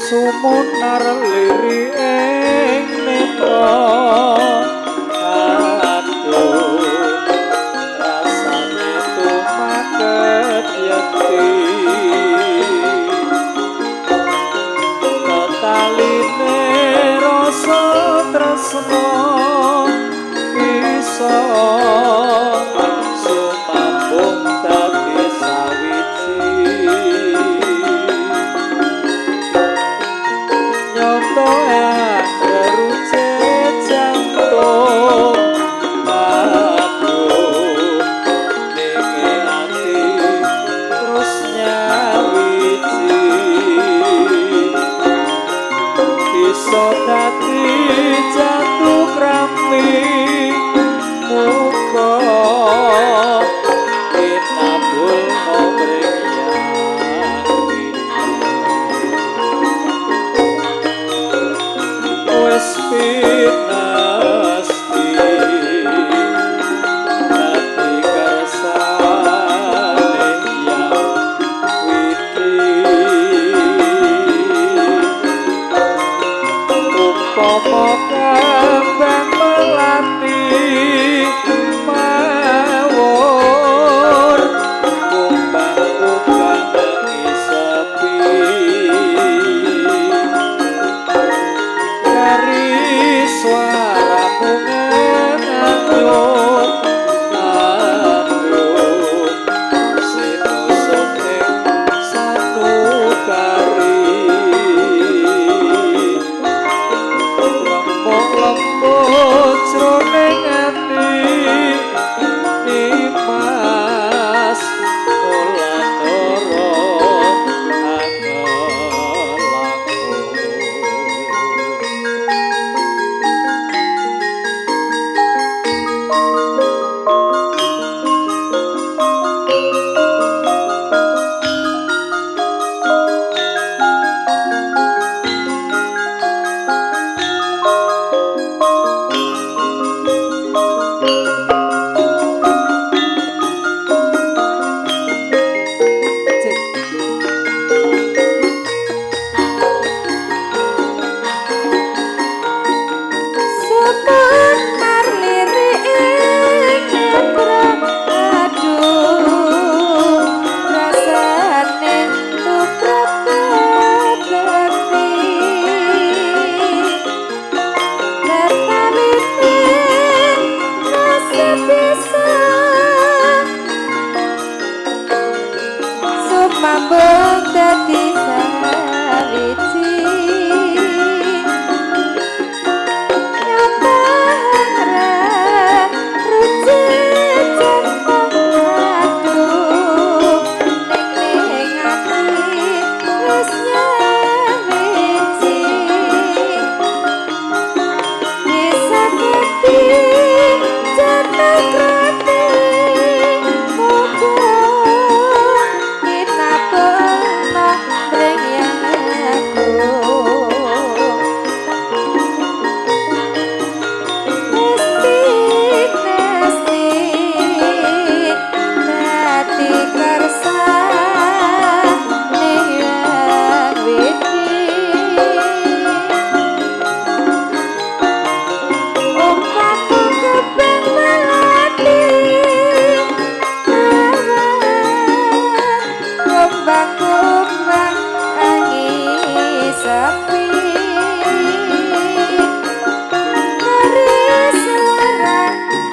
sumunar liri ing netra aduh rasane tumaket yeti tetaline rasa tresno iso sumambung dadi sawiji nyoto ngeruce jantung aduh ninge ati terus nyawiji iso dadi jatuh krami muka inabul nomring wes pinasti dadi kersane yang widi umpama kembang melati mawur kumbang-kumbang nangis sepi dari suaramu ngenyut aduh sinusune satu kari lembut jroning ati Dimas Wulandara angelaku Sumunar liri ing netra aduh rasane tuprap geni letaline rasa bisa sumambung dadi sawiji kumbang-kumbang angin sepi dari suara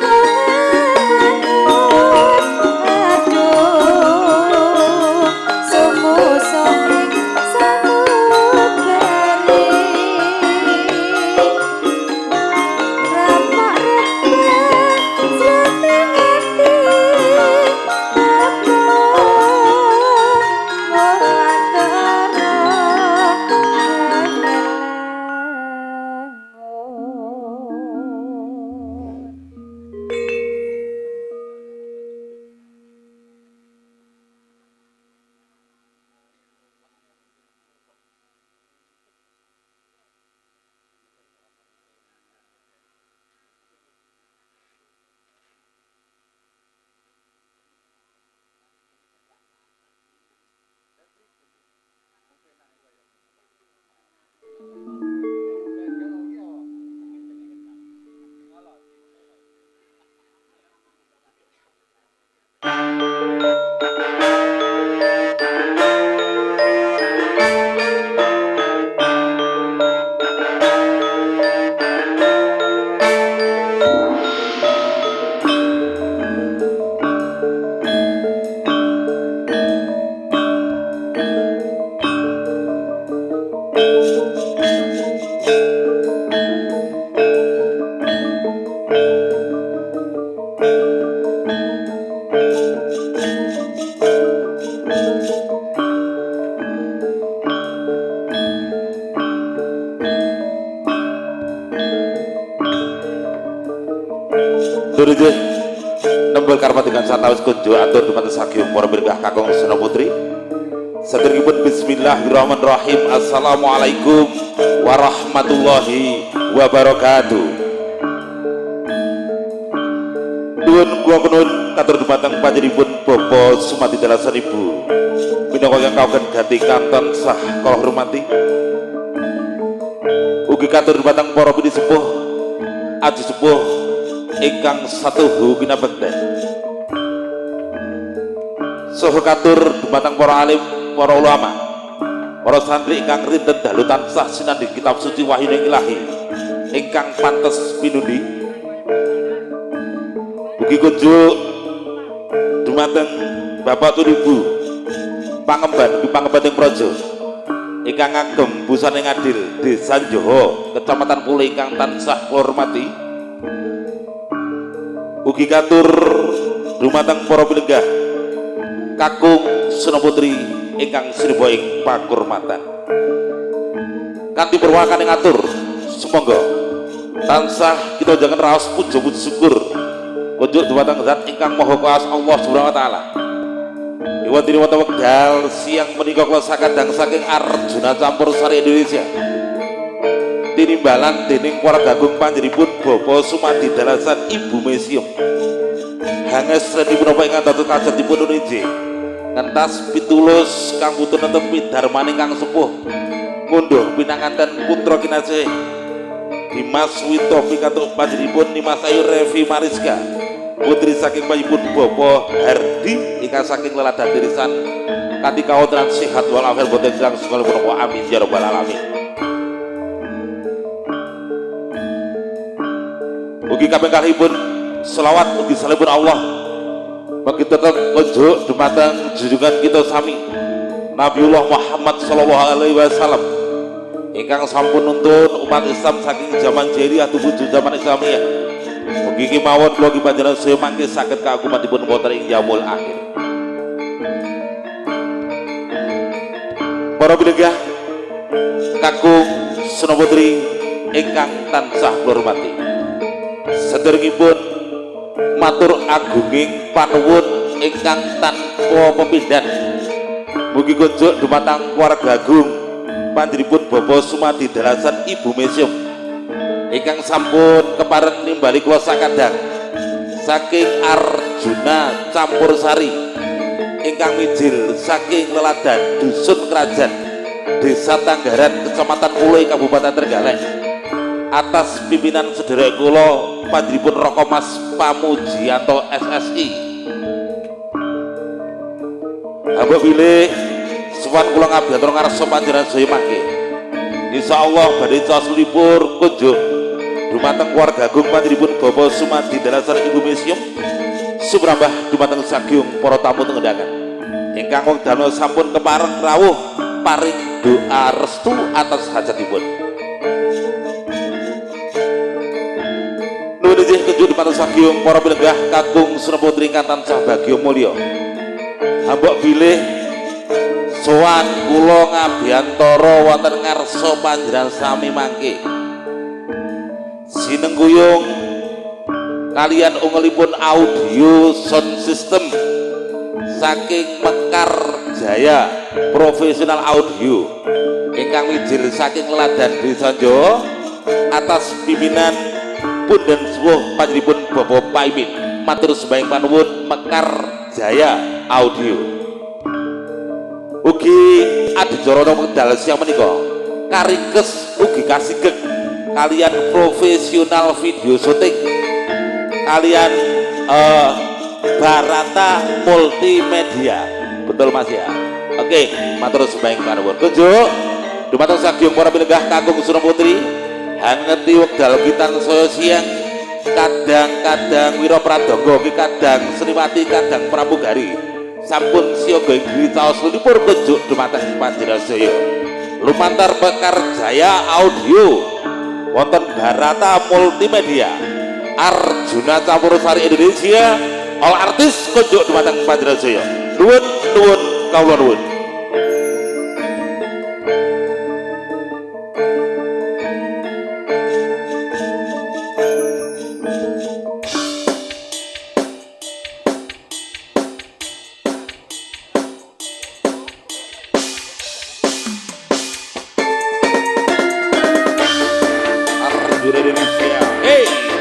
menganut aduh sumu-suming sanubari rapak-rapak jroning ati apa Wulandara Duruje nembel karmatikan satawis kunjo atur dumateng sagyung para berkah kakung Sena Putri. Sedherengipun bismillahirrahmanirrahim. Assalamualaikum warahmatullahi wabarakatuh. Nuwun kula kunun katur dumateng panjenenganipun Bapak Sumati Dalasan Ibu minangka ingkang kawgen gati kanton sah kala hormati. Ugi katur dumateng para pini sepuh aji sepuh ingkang satuhu kinabekten. Saha katur dumateng para alim, para ulama, para santri ingkang rinten dalu tansah sinanding kitab suci wahyuning ilahi ingkang pantes pinundi. Ugi kunjuk dumateng Bapak tur Ibu pangemban pangembaning praja ingkang ngagem busane ngadil Desa Njoho Kecamatan Pule ingkang tansah kula hormati. Ugi katur dumateng para pilenggah kakung Sena Putri ingkang sriba ing pakurmatan. Kanthi perwakan ngatur sumangga tansah kita jangan raos puja-puji syukur kunjuk dumateng zat ingkang maha kuasa Allah Subhanahu wa taala. Iwatine wonten wekdal siang menika kula sakadang saking Arjuna Campursari Indonesia tinimbalan dening keluarga agung panjenenganipun Bapak Sumati Dalasan Ibu Mesium hanges renipun apa ingkang dados kasetipun nuniji ngentas pitulus kang putun netepi darmaning kang sepuh ngunduh pinanganten putra kinasih Dimas Wito pikantuk panjenenganipun Dimas Ayu Revi Mariska putri saking panjenenganipun Bapak Hardi ingkang saking leladan dirisan kanthi kawontenan sehat walafiat boten kirang sekalipun amin ya rabbal alamin. Ugi kaping kalihipun selawat ugi salipun Allah bagi tetap kunjuk dumateng junjungan kita sami Nabiullah Muhammad sallallahu alaihi wasallam ingkang sampun nuntun umat Islam saking zaman jahiliyah tumuju zaman Islamiyah. Ugi kemawon kula panjenengan sedaya mangke saged kaagungipun wonten ing yaumul akhir. Para pilenggah kakung Sena Putri ingkang tansah kula hormati. Sedherengipun matur agunging panuwun ingkang tanpa pepindhan mugi kunjuk dumateng keluarga agung panjenenganipun Bapak Sumati Dalasan Ibu Mesium ingkang sampun kepareng nimbali kula sakadang saking Arjuna Campursari ingkang mijil saking leladan dusun Krajan Desa Tanggaran Kecamatan Pule Kabupaten Trenggalek atas pimpinan sedherek kula panjenenganipun Roko Mas Pamujianto SSI. Hamba pilih suwan kula ngabiyatur ngarsa panjenengan sedaya mangke. Insyaallah badhe casulipur kunjuk dumateng keluarga agung panjenenganipun Bapak Sumati Dalasan Ibu Mesium sumrambah dumateng sagyung para tamu tengendakan ingkang wekdal sampun kepareng rawuh paring doa restu atas hajatipun. Nuwun kunjuk dumateng sagyung para pilenggah kakung Sena Putri ingkang tansah bagya mulya. Hamba bilih sowan kula ngabiyantara wonten ngarsa panjenengan sami mangke. Sinengguyung kalian ungelipun audio sound system saking Mekar Jaya Profesional Audio ingkang mijil saking Leladan Desa Njoho atas pimpinan Punden Suwuh panjenenganipun Bapak Paimin matur sembahyang panuwun Mekar Jaya Audio. Ugi adicara wekdal siang menika karingkes ugi kasigek kalian profesional video syuting kalian Barata Multimedia, betul Mas ya? Oke, matur sembahyang panuwun kunjuk dumateng sagyung para pilenggah kakung Sena Putri hangeti wekdal kitan saya siang kadang-kadang Wiro Pradangga kadang Sriwati kadang Pramugari sampun siaga ing diri caos lipur kunjuk dumateng panjenengan sedaya lumantar Pekarjaya Audio wonten Barata Multimedia Arjuna Campursari Indonesia all artis kunjuk dumateng Panjenengan nuwun kawula nuwun. Arjuna Indonesia, hey.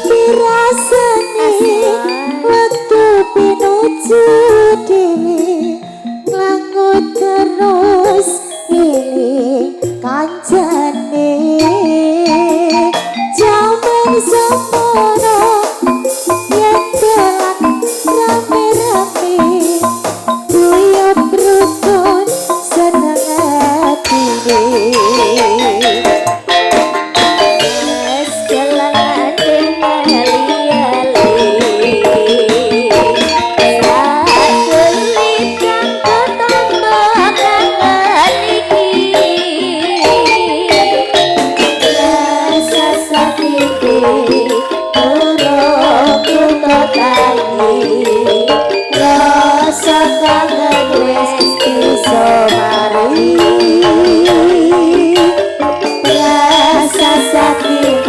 dirasani waktu pinuju dewi nglangut terus ini kancane jaman semono yen dolan rame-rame guyub rukun seneng atine rasa kangen wis iso mari rasa sakit